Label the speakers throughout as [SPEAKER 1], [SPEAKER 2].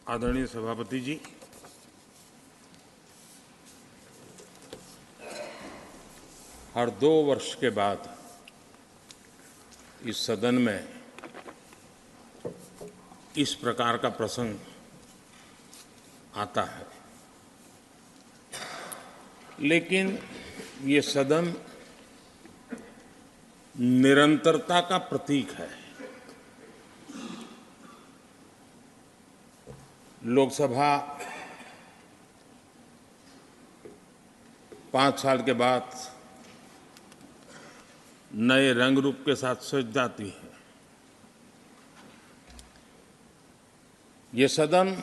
[SPEAKER 1] आदरणीय सभापति जी, हर 2 वर्ष के बाद इस सदन में इस प्रकार का प्रसंग आता है, लेकिन ये सदन निरंतरता का प्रतीक है। लोकसभा 5 साल के बाद नए रंग रूप के साथ सज जाती है। ये सदन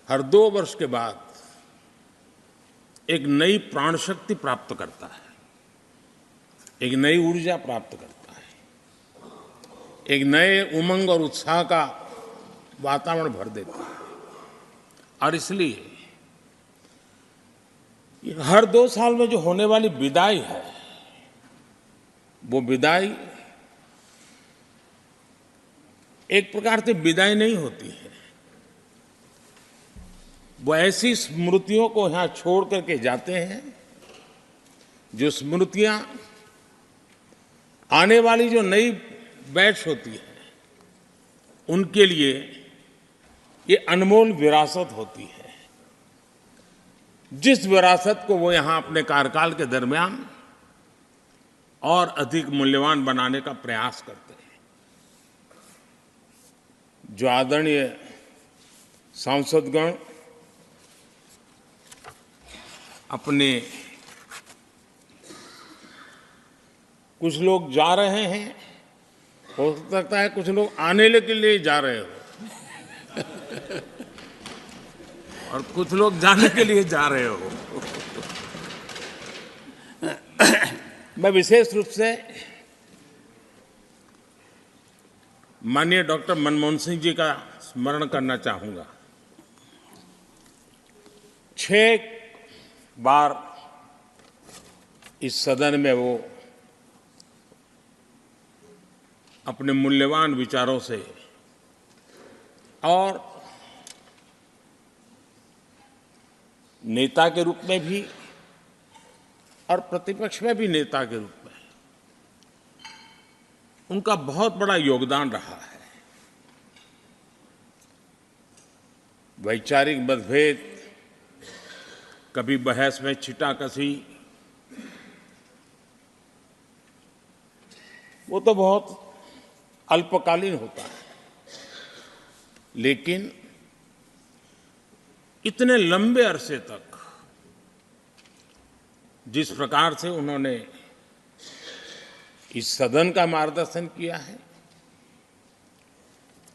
[SPEAKER 1] हर 2 वर्ष के बाद एक नई प्राण शक्ति प्राप्त करता है, एक नई ऊर्जा प्राप्त करता है, एक नए उमंग और उत्साह का वातावरण भर देता है। और इसलिए हर 2 साल में जो होने वाली विदाई है, वो विदाई एक प्रकार से विदाई नहीं होती है। वो ऐसी स्मृतियों को यहां छोड़ करके जाते हैं, जो स्मृतियां आने वाली जो नई बैच होती है, उनके लिए ये अनमोल विरासत होती है। जिस विरासत को वो यहां अपने कार्यकाल के दरमियान और अधिक मूल्यवान बनाने का प्रयास करते हैं। जो आदरणीय सांसदगण अपने कुछ लोग जा रहे हैं, हो सकता है कुछ लोग आने के लिए जा रहे हो और कुछ लोग जाने के लिए जा रहे हो। मैं विशेष रूप से माननीय डॉक्टर मनमोहन सिंह जी का स्मरण करना चाहूंगा। 6 बार इस सदन में वो अपने मूल्यवान विचारों से और नेता के रूप में भी और प्रतिपक्ष में भी नेता के रूप में उनका बहुत बड़ा योगदान रहा है। वैचारिक मतभेद, कभी बहस में छिटाकशी, वो तो बहुत अल्पकालीन होता है, लेकिन इतने लंबे अरसे तक जिस प्रकार से उन्होंने इस सदन का मार्गदर्शन किया है,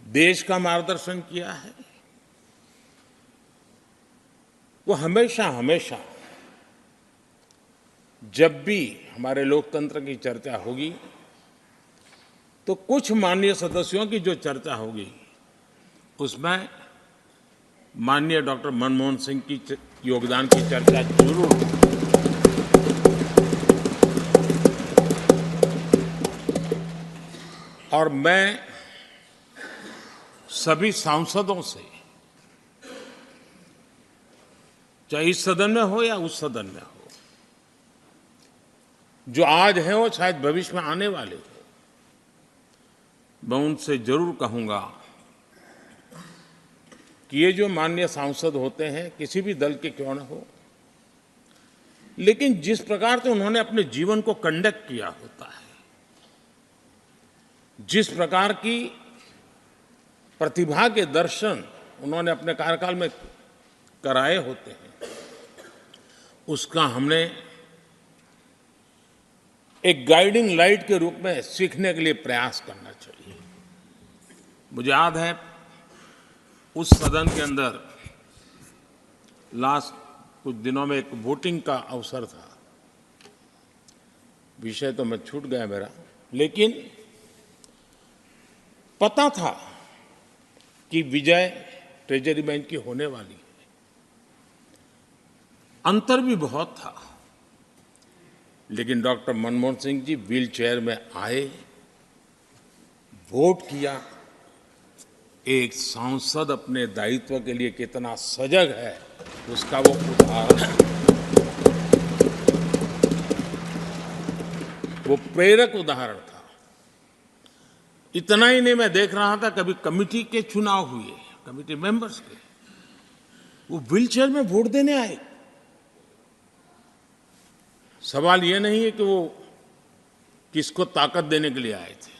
[SPEAKER 1] देश का मार्गदर्शन किया है, वो हमेशा हमेशा जब भी हमारे लोकतंत्र की चर्चा होगी, तो कुछ माननीय सदस्यों की जो चर्चा होगी, उसमें माननीय डॉक्टर मनमोहन सिंह की योगदान की चर्चा जरूर होगी। और मैं सभी सांसदों से, चाहे इस सदन में हो या उस सदन में हो, जो आज है वो शायद भविष्य में आने वाले हो, मैं उनसे जरूर कहूंगा कि ये जो माननीय सांसद होते हैं, किसी भी दल के क्यों न हो, लेकिन जिस प्रकार से उन्होंने अपने जीवन को कंडक्ट किया होता है, जिस प्रकार की प्रतिभा के दर्शन उन्होंने अपने कार्यकाल में कराए होते हैं, उसका हमने एक गाइडिंग लाइट के रूप में सीखने के लिए प्रयास करना चाहिए। मुझे याद है उस सदन के अंदर लास्ट कुछ दिनों में एक वोटिंग का अवसर था, विषय तो मैं छूट गया मेरा, लेकिन पता था कि विजय ट्रेजरी बैंक की होने वाली है। अंतर भी बहुत था, लेकिन doctor Manmohan Singh ji wheel chair में आए, वोट किया एक सांसद अपने दायित्व के लिए कितना सजग है, उसका वो उदाहरण है। वो प्रेरक उदाहरण था। इतना ही नहीं, मैं देख रहा था कभी कमेटी के चुनाव हुए, कमेटी मेंबर्स के, वो व्हीलचेयर में वोट देने आए। सवाल ये नहीं है कि वो किसको ताकत देने के लिए आए थे।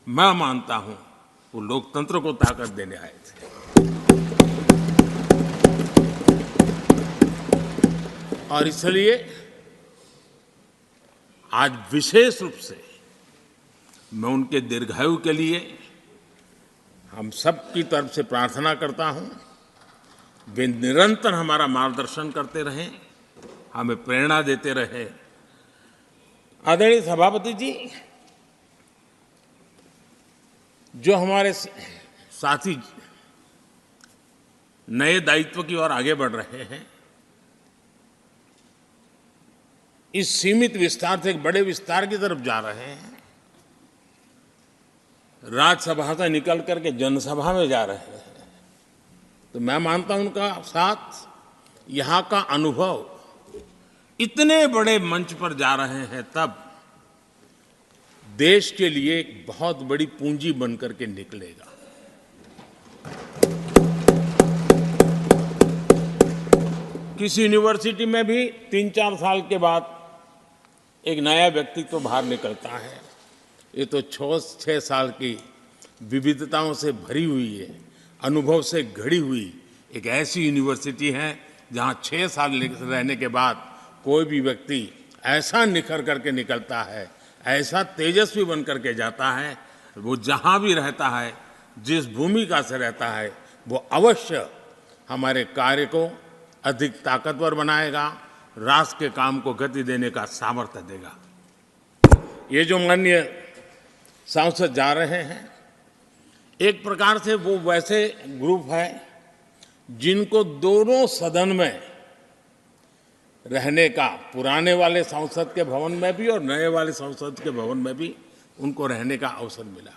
[SPEAKER 1] मैं मानता हूं वो लोकतंत्र को ताकत देने आए थे। और इसलिए आज विशेष रूप से मैं उनके दीर्घायु के लिए हम सब की तरफ से प्रार्थना करता हूं। वे निरंतर हमारा मार्गदर्शन करते रहें, हमें प्रेरणा देते रहे। आदरणीय सभापति जी, जो हमारे साथी नए दायित्व की ओर आगे बढ़ रहे हैं, इस सीमित विस्तार से एक बड़े विस्तार की तरफ जा रहे हैं, राज्यसभा से निकल करके जनसभा में जा रहे हैं, तो मैं मानता हूं उनका साथ, यहां का अनुभव, इतने बड़े मंच पर जा रहे हैं तब देश के लिए एक बहुत बड़ी पूंजी बनकर के निकलेगा। किसी यूनिवर्सिटी में भी 3-4 साल के बाद एक नया व्यक्तित्व बाहर निकलता है। ये तो 6 साल की विविधताओं से भरी हुई है, अनुभव से घड़ी हुई एक ऐसी यूनिवर्सिटी है जहां 6 साल रहने के बाद कोई भी व्यक्ति ऐसा निखर करके निकलता है, ऐसा तेजस्वी बन करके जाता है, वो जहां भी रहता है, जिस भूमिका से रहता है, वो अवश्य हमारे कार्य को अधिक ताकतवर बनाएगा, राष्ट्र के काम को गति देने का सामर्थ्य देगा। ये जो माननीय सांसद जा रहे हैं, एक प्रकार से वो वैसे ग्रुप है जिनको दोनों सदन में रहने का, पुराने वाले संसद के भवन में भी और नए वाले संसद के भवन में भी उनको रहने का अवसर मिला।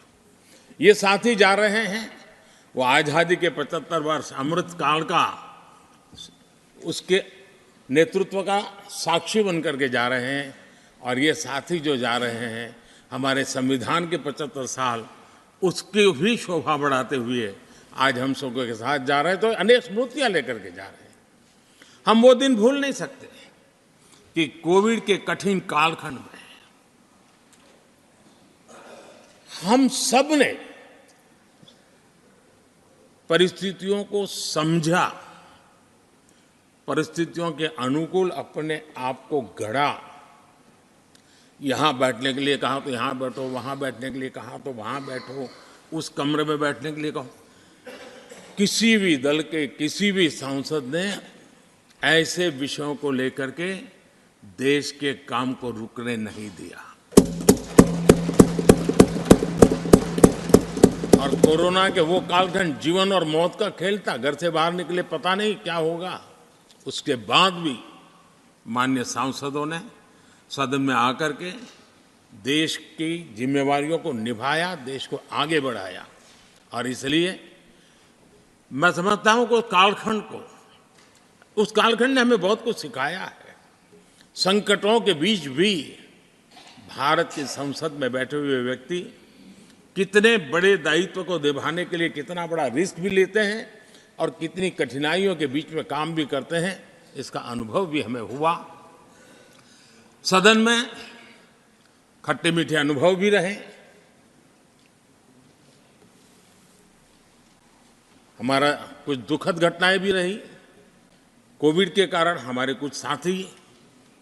[SPEAKER 1] ये साथी जा रहे हैं, वो आज़ादी के 75 वर्ष अमृत काल का, उसके नेतृत्व का साक्षी बनकर के जा रहे हैं। और ये साथी जो जा रहे हैं, हमारे संविधान के 75 साल, उसकी भी शोभा बढ़ाते हुए आज हम सबके साथ जा रहे हैं, तो अनेक स्मृतियां लेकर के जा रहे हैं। हम वो दिन भूल नहीं सकते कि कोविड के कठिन कालखंड में हम सब ने परिस्थितियों को समझा, परिस्थितियों के अनुकूल अपने आप को गढ़ा। यहां बैठने के लिए कहा तो यहां बैठो, वहां बैठने के लिए कहा तो वहां बैठो, उस कमरे में बैठने के लिए कहो। किसी भी दल के किसी भी सांसद ने ऐसे विषयों को लेकर के देश के काम को रुकने नहीं दिया। और कोरोना के वो कालखंड जीवन और मौत का खेल था, घर से बाहर निकले पता नहीं क्या होगा। उसके बाद भी माननीय सांसदों ने सदन में आकर के देश की जिम्मेवारियों को निभाया, देश को आगे बढ़ाया। और इसलिए मैं समझता हूं कि उस कालखंड ने हमें बहुत कुछ सिखाया है। संकटों के बीच भी भारत की संसद में बैठे हुए व्यक्ति कितने बड़े दायित्व को निभाने के लिए कितना बड़ा रिस्क भी लेते हैं और कितनी कठिनाइयों के बीच में काम भी करते हैं, इसका अनुभव भी हमें हुआ। सदन में खट्टे मीठे अनुभव भी रहे। हमारा कुछ दुखद घटनाएं भी रही। कोविड के कारण हमारे कुछ साथी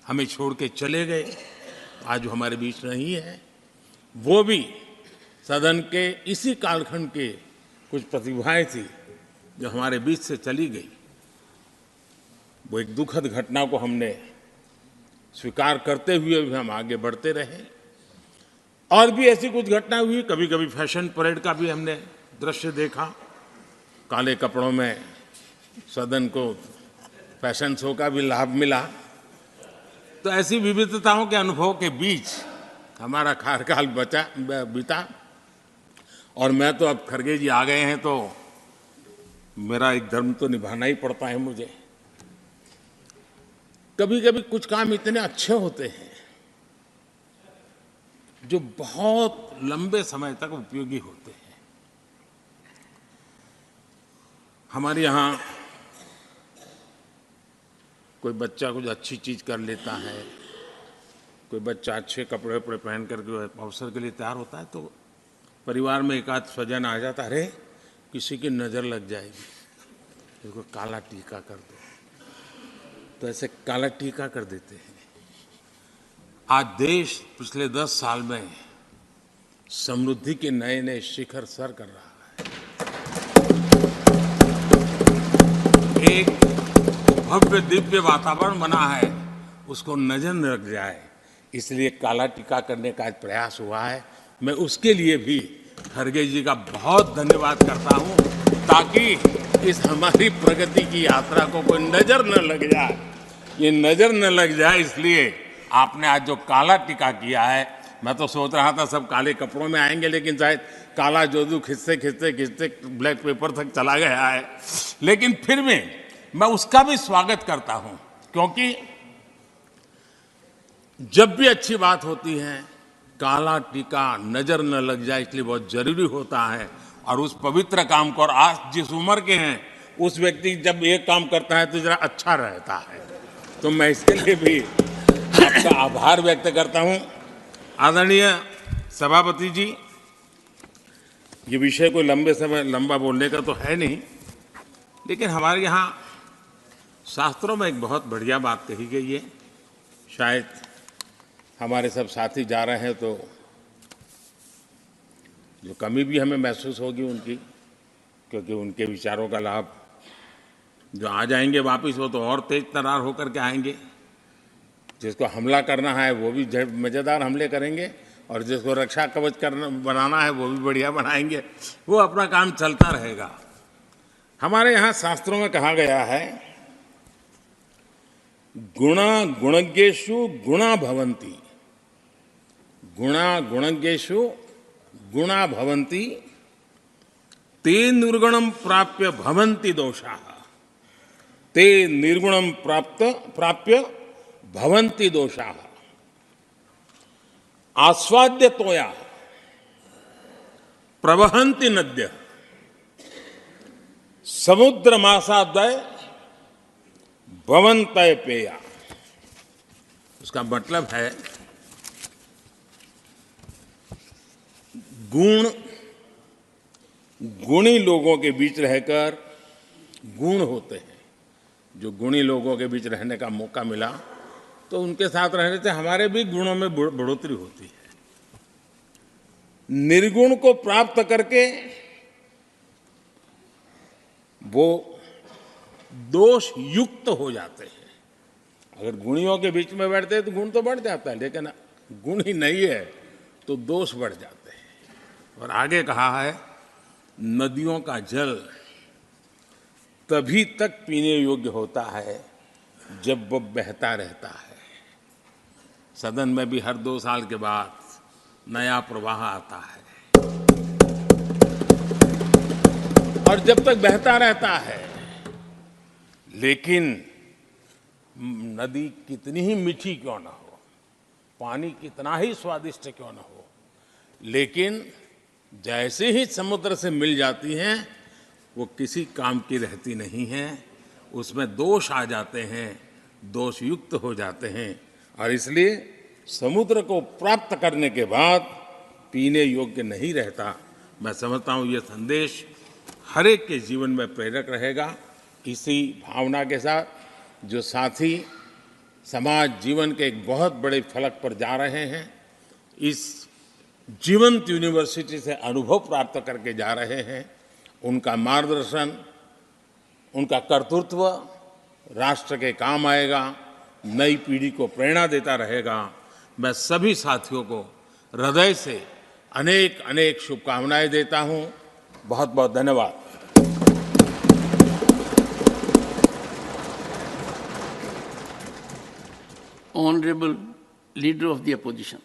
[SPEAKER 1] हमें छोड़ के चले गए, आज वो हमारे बीच नहीं है। वो भी सदन के इसी कालखंड के कुछ प्रतिभाएं थी जो हमारे बीच से चली गई। वो एक दुखद घटना को हमने स्वीकार करते हुए भी हम आगे बढ़ते रहे। और भी ऐसी कुछ घटना हुई, कभी कभी फैशन परेड का भी हमने दृश्य देखा, काले कपड़ों में सदन को फैशन शो का भी लाभ मिला। तो ऐसी विविधताओं के अनुभव के बीच हमारा कार्यकाल बीता। और मैं तो अब खरगे जी आ गए हैं तो मेरा एक धर्म तो निभाना ही पड़ता है मुझे। कभी कभी कुछ काम इतने अच्छे होते हैं जो बहुत लंबे समय तक उपयोगी होते हैं। हमारे यहाँ कोई बच्चा कुछ अच्छी चीज कर लेता है, कोई बच्चा अच्छे कपड़े वपड़े पहन करके अवसर के लिए तैयार होता है तो परिवार में एक आध स्वजन आ जाता, अरे किसी की नज़र लग जाएगी, इसको काला टीका कर दो, तो ऐसे काला टीका कर देते हैं। आज देश पिछले 10 साल में समृद्धि के नए नए शिखर सर कर रहा है। एक भव्य दिव्य वातावरण बना है, उसको नजर न लग जाए इसलिए काला टीका करने का आज प्रयास हुआ है। मैं उसके लिए भी खरगे जी का बहुत धन्यवाद करता हूं, ताकि इस हमारी प्रगति की यात्रा को कोई नजर न लग जाए। ये नजर न लग जाए इसलिए आपने आज जो काला टीका किया है, मैं तो सोच रहा था सब काले कपड़ों में आएंगे, लेकिन शायद काला जोदू खिंचते खिंचते खिंचते ब्लैक पेपर तक चला गया है। लेकिन फिर भी मैं उसका भी स्वागत करता हूं, क्योंकि जब भी अच्छी बात होती है काला टीका नजर न लग जाए इसलिए बहुत जरूरी होता है। और उस पवित्र काम को, और आज जिस उम्र के हैं उस व्यक्ति जब ये काम करता है तो जरा अच्छा रहता है, तो मैं इसके लिए भी आपका आभार व्यक्त करता हूं। आदरणीय सभापति जी, ये विषय कोई लंबा बोलने का तो है नहीं, लेकिन हमारे यहाँ शास्त्रों में एक बहुत बढ़िया बात कही गई है। शायद हमारे सब साथी जा रहे हैं तो जो कमी भी हमें महसूस होगी उनकी, क्योंकि उनके विचारों का लाभ जो आ जाएंगे वापस वो तो और तेज तरार होकर के आएंगे। जिसको हमला करना है वो भी मज़ेदार हमले करेंगे, और जिसको रक्षा कवच करना बनाना है वो भी बढ़िया बनाएंगे। वो अपना काम चलता रहेगा। हमारे यहाँ शास्त्रों में कहा गया है, गुणा गुणज्ञेषु गुणा भवन्ति, गुणा गुणज्ञेषु गुणा भवन्ति, ते निर्गुणम प्राप्य भवन्ति दोषाः, ते निर्गुणम प्राप्य भवन्ति दोषाः। आस्वाद्य तोया प्रवहन्ति नद्य, समुद्र मासाद्वय भवन्तय पेया। उसका मतलब है गुण, गुणी लोगों के बीच रहकर गुण होते हैं। जो गुणी लोगों के बीच रहने का मौका मिला तो उनके साथ रहने से हमारे भी गुणों में बढ़ोतरी होती है। निर्गुण को प्राप्त करके वो दोष युक्त हो जाते हैं। अगर गुणियों के बीच में बैठते हैं तो गुण तो बढ़ जाता है, लेकिन गुण ही नहीं है तो दोष बढ़ जाते हैं। और आगे कहा है, नदियों का जल तभी तक पीने योग्य होता है जब वो बहता रहता है। सदन में भी हर 2 साल के बाद नया प्रवाह आता है, और जब तक बहता रहता है, लेकिन नदी कितनी ही मीठी क्यों ना हो, पानी कितना ही स्वादिष्ट क्यों ना हो, लेकिन जैसे ही समुद्र से मिल जाती हैं वो किसी काम की रहती नहीं है। उसमें दोष आ जाते हैं, दोष युक्त हो जाते हैं, और इसलिए समुद्र को प्राप्त करने के बाद पीने योग्य नहीं रहता। मैं समझता हूँ ये संदेश हर एक के जीवन में प्रेरक रहेगा। इसी भावना के साथ जो साथी समाज जीवन के एक बहुत बड़े फलक पर जा रहे हैं, इस जीवंत यूनिवर्सिटी से अनुभव प्राप्त करके जा रहे हैं, उनका मार्गदर्शन, उनका कर्तृत्व राष्ट्र के काम आएगा, नई पीढ़ी को प्रेरणा देता रहेगा। मैं सभी साथियों को हृदय से अनेक अनेक शुभकामनाएं देता हूं। बहुत बहुत धन्यवाद।
[SPEAKER 2] Honorable Leader of the Opposition.